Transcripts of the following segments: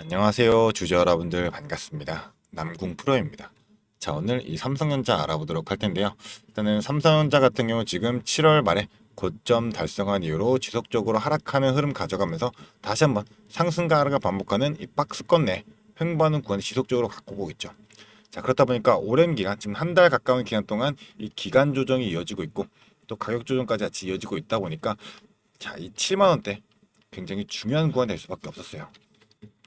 안녕하세요. 주주 여러분들 반갑습니다. 남궁 프로입니다. 자, 오늘 이 삼성전자 알아보도록 할 텐데요. 일단은 삼성전자 같은 경우 지금 7월 말에 고점 달성한 이후로 지속적으로 하락하는 흐름 가져가면서 다시 한번 상승과 하락을 반복하는 이 박스권 내 횡보하는 구간을 지속적으로 갖고 오고 있죠. 자, 그렇다 보니까 오랜 기간, 지금 한 달 가까운 기간 동안 이 기간 조정이 이어지고 있고 또 가격 조정까지 같이 이어지고 있다 보니까 자, 이 7만 원대 굉장히 중요한 구간이 될 수밖에 없었어요.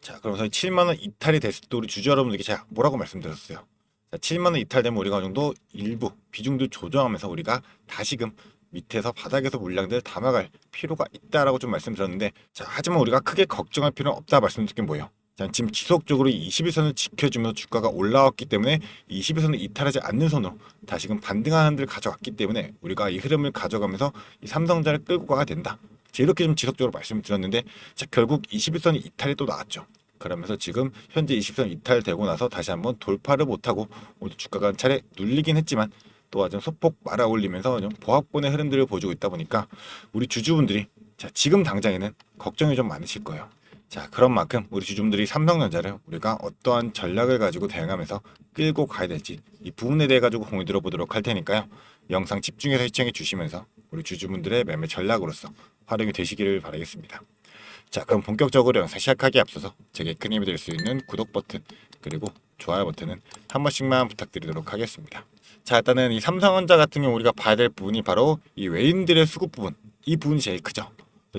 자, 그러면서 7만원 이탈이 됐을 때 우리 주주 여러분들께 제가 뭐라고 말씀드렸어요? 자, 7만원 이탈되면 우리가 어느 정도 일부 비중도 조정하면서 우리가 다시금 밑에서 바닥에서 물량들을 담아갈 필요가 있다라고 좀 말씀드렸는데, 자, 하지만 우리가 크게 걱정할 필요는 없다 말씀드린 게 뭐예요? 자, 지금 지속적으로 21선을 지켜주면서 주가가 올라왔기 때문에 21선을 이탈하지 않는 선으로 다시금 반등하는 데를 가져갔기 때문에 우리가 이 흐름을 가져가면서 이 삼성전자를 끌고 가야 된다. 이렇게 좀 지속적으로 말씀드렸는데, 자, 결국 21선이 이탈이 또 나왔죠. 그러면서 지금 현재 20선 이탈되고 나서 다시 한번 돌파를 못하고 오늘 주가가 한 차례 눌리긴 했지만 또 아주 소폭 말아 올리면서 좀 보합권의 흐름들을 보여주고 있다 보니까 우리 주주분들이 자, 지금 당장에는 걱정이 좀 많으실 거예요. 자, 그런 만큼 우리 주주분들이 삼성전자를 우리가 어떠한 전략을 가지고 대응하면서 끌고 가야 될지 이 부분에 대해 가지고 공유 들어보도록 할 테니까요. 영상 집중해서 시청해 주시면서 우리 주주분들의 매매 전략으로서 활용이 되시기를 바라겠습니다. 자, 그럼 본격적으로 영상 시작하기에 앞서서 제게 큰 힘이 될 수 있는 구독 버튼 그리고 좋아요 버튼은 한 번씩만 부탁드리도록 하겠습니다. 자, 일단은 이 삼성전자 같은 경우 우리가 봐야 될 부분이 바로 이 외인들의 수급 부분, 이 부분이 제일 크죠.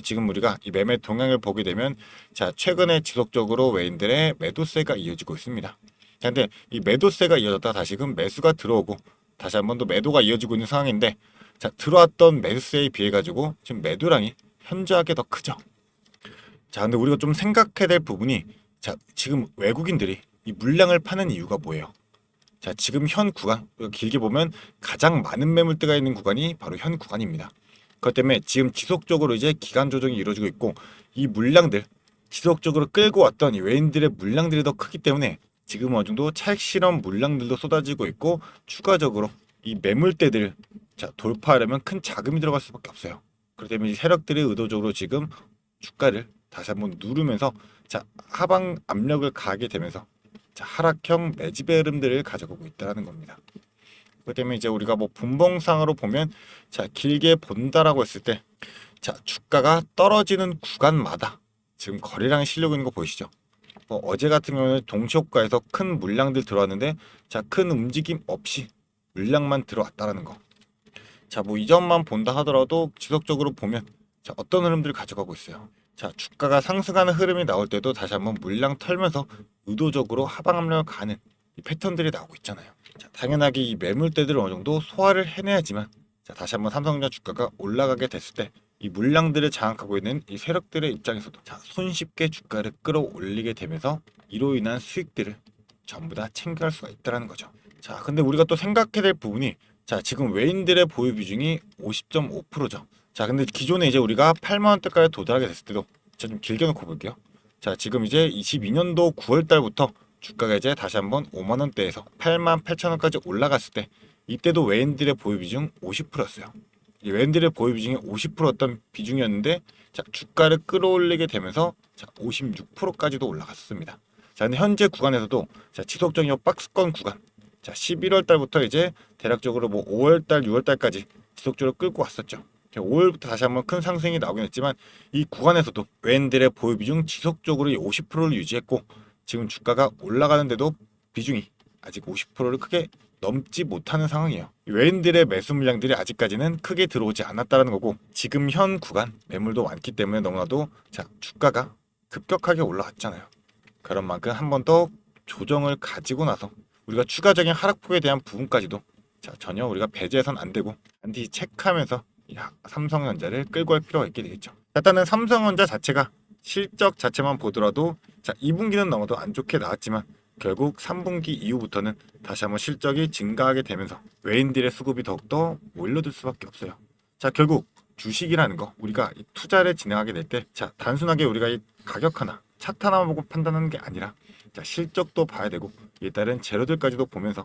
지금 우리가 이 매매 동향을 보게 되면 자, 최근에 지속적으로 외인들의 매도세가 이어지고 있습니다. 근데 이 매도세가 이어졌다 다시금 매수가 들어오고 다시 한 번 더 매도가 이어지고 있는 상황인데, 자, 들어왔던 매수세에 비해 가지고 지금 매도량이 현저하게 더 크죠. 자, 근데 우리가 좀 생각해야 될 부분이, 자, 지금 외국인들이 이 물량을 파는 이유가 뭐예요? 자, 지금 현 구간, 길게 보면 가장 많은 매물대가 있는 구간이 바로 현 구간입니다. 그것 때문에 지금 지속적으로 이제 기간 조정이 이루어지고 있고, 이 물량들 지속적으로 끌고 왔던 이 외인들의 물량들이 더 크기 때문에 지금 어느 정도 차익 실험 물량들도 쏟아지고 있고, 추가적으로 이 매물대들 자, 돌파하려면 큰 자금이 들어갈 수밖에 없어요. 그렇기 때문에 이 세력들이 의도적으로 지금 주가를 다시 한번 누르면서 자, 하방 압력을 가하게 되면서 자, 하락형 매집의 흐름들을 가져오고 있다는 겁니다. 그렇기 때문에 이제 우리가 뭐 분봉상으로 보면 자, 길게 본다라고 했을 때 자, 주가가 떨어지는 구간마다 지금 거래량이 실리고 있는 거 보이시죠? 뭐 어제 같은 경우는 동시호가에서 큰 물량들 들어왔는데 자, 큰 움직임 없이 물량만 들어왔다라는 거. 자, 뭐 이 점만 본다 하더라도 지속적으로 보면 자, 어떤 흐름들을 가져가고 있어요. 자, 주가가 상승하는 흐름이 나올 때도 다시 한번 물량 털면서 의도적으로 하방 압력을 가는 이 패턴들이 나오고 있잖아요. 자, 당연하게 이 매물대들을 어느 정도 소화를 해내야지만 자, 다시 한번 삼성전자 주가가 올라가게 됐을 때 이 물량들을 장악하고 있는 이 세력들의 입장에서도 자, 손쉽게 주가를 끌어올리게 되면서 이로 인한 수익들을 전부 다 챙겨갈 수가 있다는 거죠. 자, 근데 우리가 또 생각해야 될 부분이 자, 지금 외인들의 보유 비중이 50.5%죠. 자, 근데 기존에 이제 우리가 8만 원대까지 도달하게 됐을 때도 자, 좀 길게 놓고 볼게요. 자, 지금 이제 22년도 9월 달부터 주가가 이제 다시 한번 5만 원대에서 8만 8천 원까지 올라갔을 때 이때도 외인들의 보유 비중 50%였어요. 이 외인들의 보유 비중이 50%였던 비중이었는데 자, 주가를 끌어올리게 되면서 자, 56%까지도 올라갔습니다. 자, 근데 현재 구간에서도 자, 지속적인 박스권 구간 자, 11월 달부터 이제 대략적으로 뭐 5월 달, 6월 달까지 지속적으로 끌고 왔었죠. 5월부터 다시 한번 큰 상승이 나오긴 했지만 이 구간에서도 외인들의 보유 비중 지속적으로 50%를 유지했고 지금 주가가 올라가는데도 비중이 아직 50%를 크게 넘지 못하는 상황이에요. 외인들의 매수 물량들이 아직까지는 크게 들어오지 않았다는 거고 지금 현 구간 매물도 많기 때문에 너무나도 자, 주가가 급격하게 올라왔잖아요. 그런 만큼 한 번 더 조정을 가지고 나서 우리가 추가적인 하락폭에 대한 부분까지도 자, 전혀 우리가 배제해서는 안 되고 반드시 체크하면서 삼성전자를 끌고 갈 필요가 있게 되겠죠. 일단은 삼성전자 자체가 실적 자체만 보더라도 자, 2분기는 너무도 안 좋게 나왔지만 결국 3분기 이후부터는 다시 한번 실적이 증가하게 되면서 외인들의 수급이 더욱더 몰려들 수밖에 없어요. 자, 결국 주식이라는 거 우리가 이 투자를 진행하게 될 때 자, 단순하게 우리가 이 가격 하나 차트 하나만 보고 판단하는 게 아니라 자, 실적도 봐야 되고 이에 따른 재료들까지도 보면서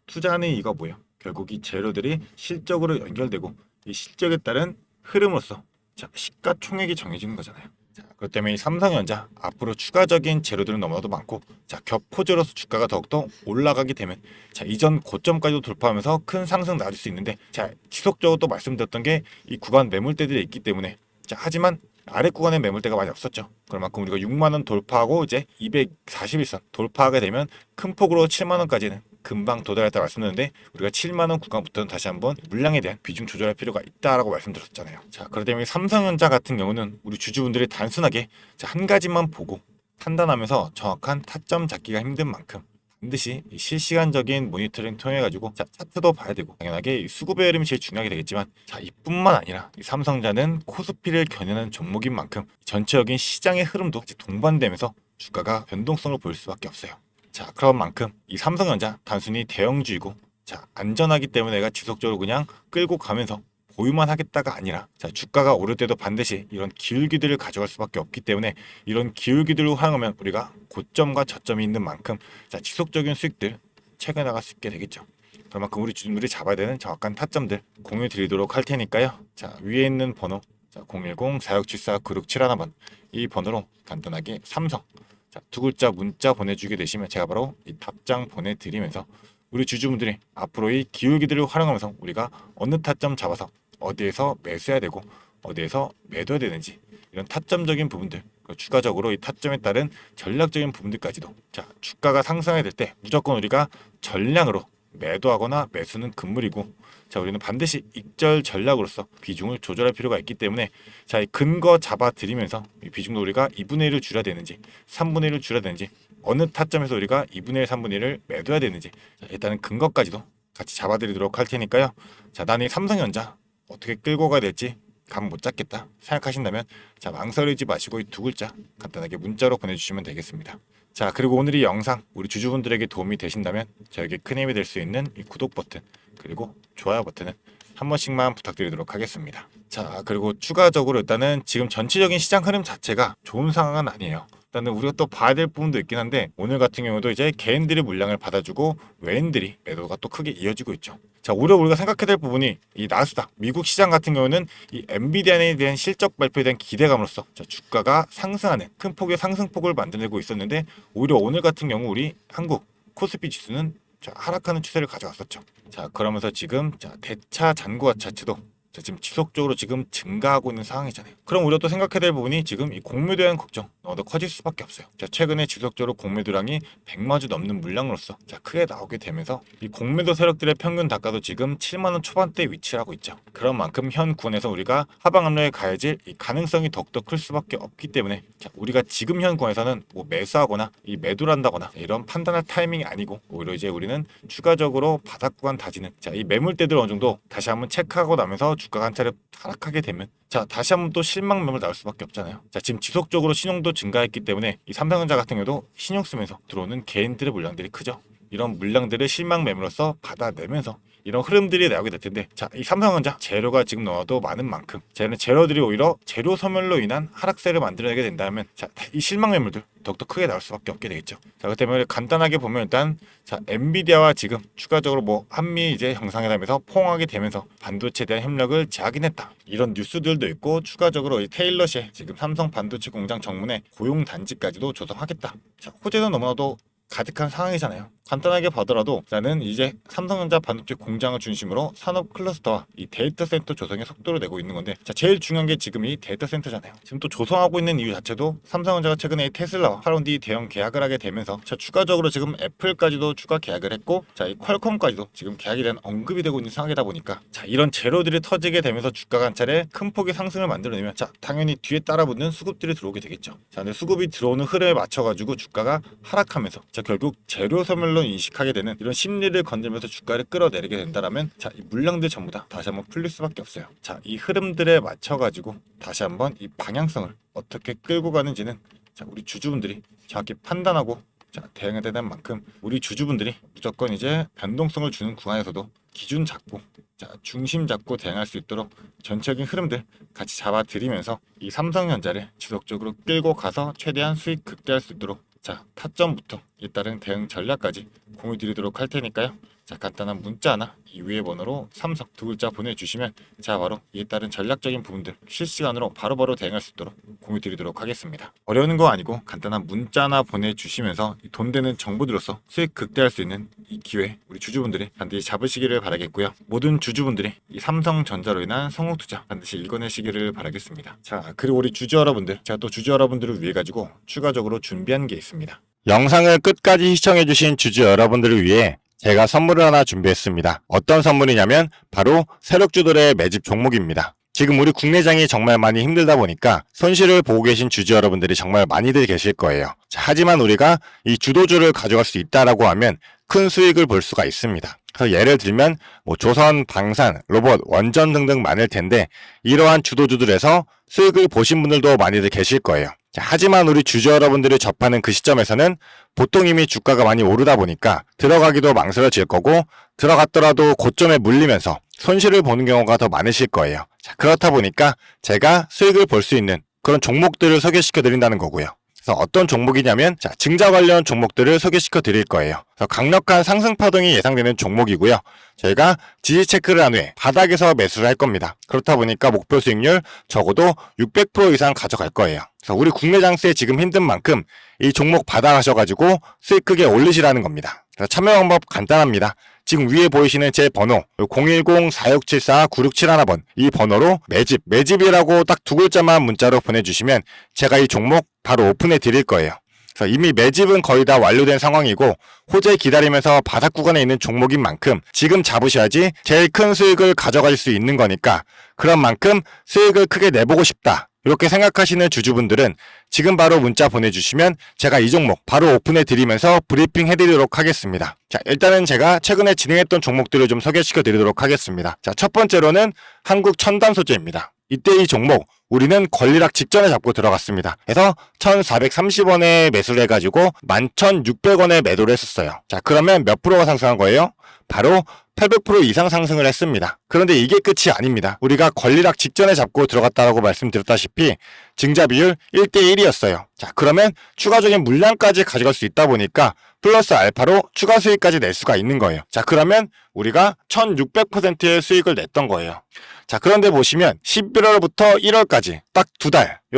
투자하는 이유가 뭐예요? 결국 이 재료들이 실적으로 연결되고 이 실적에 따른 흐름으로서 자, 시가총액이 정해지는 거잖아요. 자, 그렇기 때문에 이 삼성전자 앞으로 추가적인 재료들은 너무나도 많고, 자, 겹포즈로서 주가가 더욱더 올라가게 되면, 자, 이전 고점까지도 돌파하면서 큰 상승 나올 수 있는데, 자, 지속적으로 또 말씀드렸던 게 이 구간 매물대들이 있기 때문에, 자, 하지만 아래 구간에 매물대가 많이 없었죠. 그만큼 우리가 6만 원 돌파하고 이제 241선 돌파하게 되면 큰 폭으로 7만 원까지는 금방 도달했다 말씀드렸는데, 우리가 7만 원 구간부터는 다시 한번 물량에 대한 비중 조절할 필요가 있다라고 말씀드렸잖아요. 자, 그러다 보니 삼성전자 같은 경우는 우리 주주분들이 단순하게 한 가지만 보고 판단하면서 정확한 타점 잡기가 힘든 만큼 반드시 이 실시간적인 모니터링 통해 가지고, 자, 차트도 봐야 되고, 당연하게 이 수급의 흐름이 제일 중요하게 되겠지만, 자, 이뿐만 아니라 이 삼성전자는 코스피를 겨냥하는 종목인 만큼 전체적인 시장의 흐름도 같이 동반되면서 주가가 변동성을 보일 수밖에 없어요. 자, 그런 만큼 이 삼성전자 단순히 대형주이고, 자, 안전하기 때문에 내가 지속적으로 그냥 끌고 가면서 보유만 하겠다가 아니라, 자, 주가가 오를 때도 반드시 이런 기울기들을 가져갈 수밖에 없기 때문에 이런 기울기들을 활용하면 우리가 고점과 저점이 있는 만큼, 자, 지속적인 수익들 채가 나갈 수 있게 되겠죠. 그만큼 우리 주주들이 잡아야 되는 정확한 타점들 공유 드리도록 할 테니까요. 자, 위에 있는 번호, 자, 010-4674-9671번 이 번호로 간단하게 삼성, 자, 두 글자 문자 보내주게 되시면 제가 바로 이 답장 보내드리면서 우리 주주분들이 앞으로 이 기울기들을 활용하면서 우리가 어느 타점 잡아서 어디에서 매수해야 되고 어디에서 매도해야 되는지, 이런 타점적인 부분들, 추가적으로 이 타점에 따른 전략적인 부분들까지도, 자, 주가가 상승해야 될 때 무조건 우리가 전량으로 매도하거나 매수는 금물이고, 자, 우리는 반드시 익절 전략으로서 비중을 조절할 필요가 있기 때문에, 자, 이 근거 잡아 드리면서 이 비중도 우리가 2분의 1을 줄여야 되는지 3분의 1을 줄여야 되는지, 어느 타점에서 우리가 2분의 1, 3분의 1을 매도해야 되는지, 자, 일단은 근거까지도 같이 잡아 드리도록 할 테니까요. 자, 나는 이 삼성전자 어떻게 끌고 가야 될지 감 못 잡겠다 생각하신다면, 자, 망설이지 마시고 이 두 글자 간단하게 문자로 보내주시면 되겠습니다. 자, 그리고 오늘 이 영상 우리 주주분들에게 도움이 되신다면 저에게 큰 힘이 될 수 있는 이 구독 버튼 그리고 좋아요 버튼은 한 번씩만 부탁드리도록 하겠습니다. 자, 그리고 추가적으로 일단은 지금 전체적인 시장 흐름 자체가 좋은 상황은 아니에요. 일단은 우리가 또 봐야 될 부분도 있긴 한데, 오늘 같은 경우도 이제 개인들이 물량을 받아주고 외인들이 매도가 또 크게 이어지고 있죠. 자, 오히려 우리가 생각해야 될 부분이 이 나스닥 미국 시장 같은 경우는 이 엔비디아에 대한 실적 발표에 대한 기대감으로써, 자, 주가가 상승하는 큰 폭의 상승폭을 만들고 있었는데, 오히려 오늘 같은 경우 우리 한국 코스피 지수는, 자, 하락하는 추세를 가져왔었죠. 자, 그러면서 지금, 자, 대차 잔고가 자체도, 자, 지금 지속적으로 지금 증가하고 있는 상황이잖아요. 그럼 우리가 또 생각해야 될 부분이 지금 이 공매도에 대한 걱정 더 커질 수밖에 없어요. 자, 최근에 지속적으로 공매도량이 100마주 넘는 물량으로서, 자, 크게 나오게 되면서 이 공매도 세력들의 평균 단가도 지금 7만 원 초반대에 위치를 하고 있죠. 그런 만큼 현 구간에서 우리가 하방 압력에 가해질 이 가능성이 더욱더 클 수밖에 없기 때문에, 자, 우리가 지금 현 구간에서는 뭐 매수하거나 이 매도를 한다거나 이런 판단할 타이밍이 아니고, 오히려 이제 우리는 추가적으로 바닥 구간 다지는, 자, 이 매물대들 어느 정도 다시 한번 체크하고 나면서 주가가 한 차례 하락하게 되면, 자, 다시 한번 또 실망 매물 나올 수밖에 없잖아요. 자, 지금 지속적으로 신용도 증가했기 때문에 이 삼성전자 같은 경우도 신용 쓰면서 들어오는 개인들의 물량들이 크죠. 이런 물량들을 실망 매물로서 받아내면서 이런 흐름들이 나오게 될 텐데, 자, 이 삼성전자 재료가 지금 넣어도 많은 만큼, 쟤는 재료들이 오히려 재료 소멸로 인한 하락세를 만들어내게 된다면, 자, 이 실망 매물들 더욱더 크게 나올 수밖에 없게 되겠죠. 자, 그 때문에 간단하게 보면 일단, 자, 엔비디아와 지금 추가적으로 뭐 한미 이제 정상회담에서 포옹하게 되면서 반도체에 대한 협력을 재확인했다, 이런 뉴스들도 있고, 추가적으로 이 테일러시에 지금 삼성 반도체 공장 정문에 고용 단지까지도 조성하겠다. 자, 호재는 너무나도 가득한 상황이잖아요. 간단하게 봐더라도 나는 이제 삼성전자 반도체 공장을 중심으로 산업 클러스터와 이 데이터 센터 조성의 속도를 내고 있는 건데, 자, 제일 중요한 게 지금 이 데이터 센터잖아요. 지금 또 조성하고 있는 이유 자체도 삼성전자가 최근에 테슬라와 파론디 대형 계약을 하게 되면서, 자, 추가적으로 지금 애플까지도 추가 계약을 했고, 자, 이 퀄컴까지도 지금 계약에 대한 언급이 되고 있는 상황이다 보니까, 자, 이런 재료들이 터지게 되면서 주가가 한 차례 큰 폭의 상승을 만들어내면, 자, 당연히 뒤에 따라붙는 수급들이 들어오게 되겠죠. 자, 근데 수급이 들어오는 흐름에 맞춰가지고 주가가 하락하면서, 자, 결국 재료 소멸로 인식하게 되는 이런 심리를 건들면서 주가를 끌어내리게 된다라면, 자, 이 물량들 전부 다 다시 한번 풀릴 수밖에 없어요. 자, 이 흐름들에 맞춰가지고 다시 한번 이 방향성을 어떻게 끌고 가는지는, 자, 우리 주주분들이 정확히 판단하고, 자, 대응해야 되는 만큼 우리 주주분들이 무조건 이제 변동성을 주는 구간에서도 기준 잡고, 자, 중심 잡고 대응할 수 있도록 전체적인 흐름들 같이 잡아드리면서 이 삼성전자를 지속적으로 끌고 가서 최대한 수익 극대화할 수 있도록, 자, 타점부터 잇따른 대응 전략까지 공유 드리도록 할 테니까요. 자, 간단한 문자나 이 위의 번호로 삼성 두 글자 보내주시면 자, 바로 이에 따른 전략적인 부분들 실시간으로 바로바로 대응할 수 있도록 공유 드리도록 하겠습니다. 어려운 거 아니고 간단한 문자나 보내주시면서 돈 되는 정보들로서 수익 극대화할 수 있는 이 기회 우리 주주분들이 반드시 잡으시기를 바라겠고요. 모든 주주분들이 이 삼성전자로 인한 성공투자 반드시 읽어내시기를 바라겠습니다. 자, 그리고 우리 주주 여러분들, 제가 또 주주 여러분들을 위해 가지고 추가적으로 준비한 게 있습니다. 영상을 끝까지 시청해주신 주주 여러분들을 위해 제가 선물을 하나 준비했습니다. 어떤 선물이냐면 바로 세력주들의 매집 종목입니다. 지금 우리 국내장이 정말 많이 힘들다 보니까 손실을 보고 계신 주주 여러분들이 정말 많이들 계실 거예요. 자, 하지만 우리가 이 주도주를 가져갈 수 있다라고 하면 큰 수익을 볼 수가 있습니다. 그래서 예를 들면 조선, 방산, 로봇, 원전 등등 많을 텐데 이러한 주도주들에서 수익을 보신 분들도 많이들 계실 거예요. 자, 하지만 우리 주주 여러분들이 접하는 그 시점에서는 보통 이미 주가가 많이 오르다 보니까 들어가기도 망설여질 거고 들어갔더라도 고점에 물리면서 손실을 보는 경우가 더 많으실 거예요. 자, 그렇다 보니까 제가 수익을 볼 수 있는 그런 종목들을 소개시켜 드린다는 거고요. 그래서 어떤 종목이냐면 자, 증자 관련 종목들을 소개시켜 드릴 거예요. 그래서 강력한 상승 파동이 예상되는 종목이고요. 저희가 지지 체크를 한 후에 바닥에서 매수를 할 겁니다. 그렇다 보니까 목표 수익률 적어도 600% 이상 가져갈 거예요. 그래서 우리 국내 장세 지금 힘든 만큼 이 종목 받아가셔가지고 수익 크게 올리시라는 겁니다. 그래서 참여 방법 간단합니다. 지금 위에 보이시는 제 번호 010-4674-9671번 이 번호로 매집이라고 딱 두 글자만 문자로 보내주시면 제가 이 종목 바로 오픈해 드릴 거예요. 그래서 이미 매집은 거의 다 완료된 상황이고 호재 기다리면서 바닥 구간에 있는 종목인 만큼 지금 잡으셔야지 제일 큰 수익을 가져갈 수 있는 거니까 그런 만큼 수익을 크게 내보고 싶다. 이렇게 생각하시는 주주분들은 지금 바로 문자 보내주시면 제가 이 종목 바로 오픈해 드리면서 브리핑 해드리도록 하겠습니다. 자, 일단은 제가 최근에 진행했던 종목들을 좀 소개시켜 드리도록 하겠습니다. 자, 첫 번째로는 한국 첨단 소재입니다. 이때 이 종목 우리는 권리락 직전에 잡고 들어갔습니다. 그래서 1430원에 매수를 해가지고 11,600원에 매도를 했었어요. 자, 그러면 몇 프로가 상승한 거예요? 바로 800% 이상 상승을 했습니다. 그런데 이게 끝이 아닙니다. 우리가 권리락 직전에 잡고 들어갔다라고 말씀드렸다시피 증자 비율 1대1이었어요. 자, 그러면 추가적인 물량까지 가져갈 수 있다 보니까 플러스 알파로 추가 수익까지 낼 수가 있는 거예요. 자, 그러면 우리가 1600%의 수익을 냈던 거예요. 자, 그런데 보시면 11월부터 1월까지 딱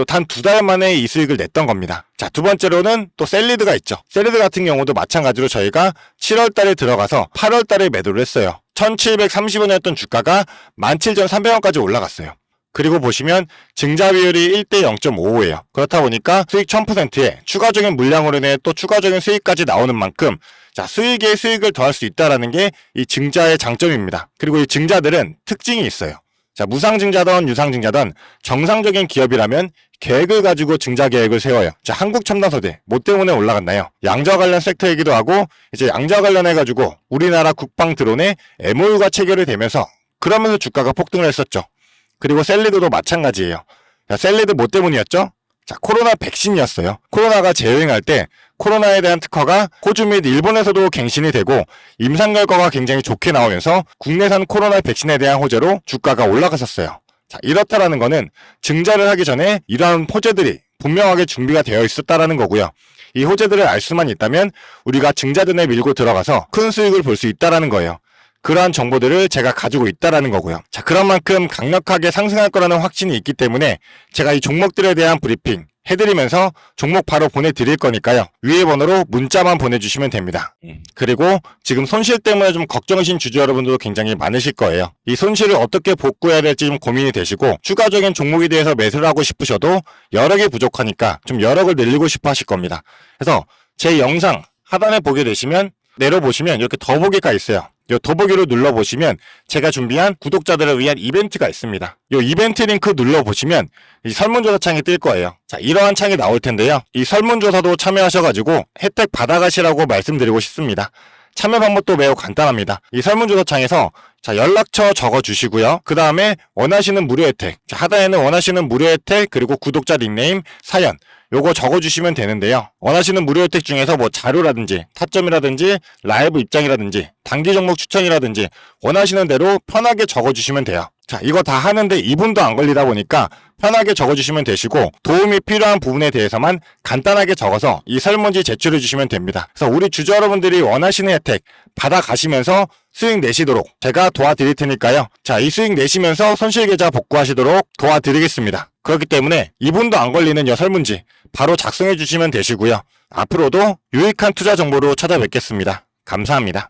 단 두 달 만에 이 수익을 냈던 겁니다. 자, 두 번째로는 또 셀리드가 있죠. 셀리드 같은 경우도 마찬가지로 저희가 7월 달에 들어가서 8월 달에 매도를 했어요. 1730원이었던 주가가 17,300원까지 올라갔어요. 그리고 보시면 증자 비율이 1대 0.55예요. 그렇다 보니까 수익 1000%에 추가적인 물량으로 인해 또 추가적인 수익까지 나오는 만큼 자, 수익에 수익을 더할 수 있다는 게 이 증자의 장점입니다. 그리고 이 증자들은 특징이 있어요. 자, 무상증자든 유상증자든 정상적인 기업이라면 계획을 가지고 증자 계획을 세워요. 자, 한국첨단소재 뭐 때문에 올라갔나요? 양자 관련 섹터이기도 하고 이제 양자 관련해가지고 우리나라 국방 드론에 MOU가 체결이 되면서 그러면서 주가가 폭등을 했었죠. 그리고 셀리드도 마찬가지예요. 자, 셀리드 뭐 때문이었죠? 자, 코로나 백신이었어요. 코로나가 재유행할 때 코로나에 대한 특허가 호주 및 일본에서도 갱신이 되고 임상 결과가 굉장히 좋게 나오면서 국내산 코로나 백신에 대한 호재로 주가가 올라갔었어요. 자, 이렇다라는 거는 증자를 하기 전에 이러한 호재들이 분명하게 준비가 되어 있었다라는 거고요. 이 호재들을 알 수만 있다면 우리가 증자전에 밀고 들어가서 큰 수익을 볼 수 있다라는 거예요. 그러한 정보들을 제가 가지고 있다라는 거고요. 자, 그런 만큼 강력하게 상승할 거라는 확신이 있기 때문에 제가 이 종목들에 대한 브리핑 해드리면서 종목 바로 보내드릴 거니까요. 위에 번호로 문자만 보내주시면 됩니다. 그리고 지금 손실 때문에 좀 걱정이신 주주 여러분들도 굉장히 많으실 거예요. 이 손실을 어떻게 복구해야 될지 좀 고민이 되시고 추가적인 종목에 대해서 매수를 하고 싶으셔도 여력이 부족하니까 좀 여력을 늘리고 싶어 하실 겁니다. 그래서 제 영상 하단에 보게 되시면 내려보시면 이렇게 더보기가 있어요. 이 더보기로 눌러보시면 제가 준비한 구독자들을 위한 이벤트가 있습니다. 이 이벤트 링크 눌러보시면 이 설문조사 창이 뜰 거예요. 자, 이러한 창이 나올 텐데요. 이 설문조사도 참여하셔가지고 혜택 받아가시라고 말씀드리고 싶습니다. 참여 방법도 매우 간단합니다. 이 설문조사 창에서 자, 연락처 적어주시고요. 그 다음에 원하시는 무료 혜택, 자, 하단에는 원하시는 무료 혜택 그리고 구독자 닉네임, 사연 요거 적어주시면 되는데요. 원하시는 무료 혜택 중에서 뭐 자료라든지 타점이라든지 라이브 입장이라든지 단기 종목 추천이라든지 원하시는 대로 편하게 적어주시면 돼요. 자, 이거 다 하는데 2분도 안 걸리다 보니까 편하게 적어주시면 되시고 도움이 필요한 부분에 대해서만 간단하게 적어서 이 설문지 제출해 주시면 됩니다. 그래서 우리 주주 여러분들이 원하시는 혜택 받아가시면서 수익 내시도록 제가 도와드릴 테니까요. 자, 이 수익 내시면서 손실계좌 복구하시도록 도와드리겠습니다. 그렇기 때문에 2분도 안 걸리는 이 설문지 바로 작성해 주시면 되시고요. 앞으로도 유익한 투자 정보로 찾아뵙겠습니다. 감사합니다.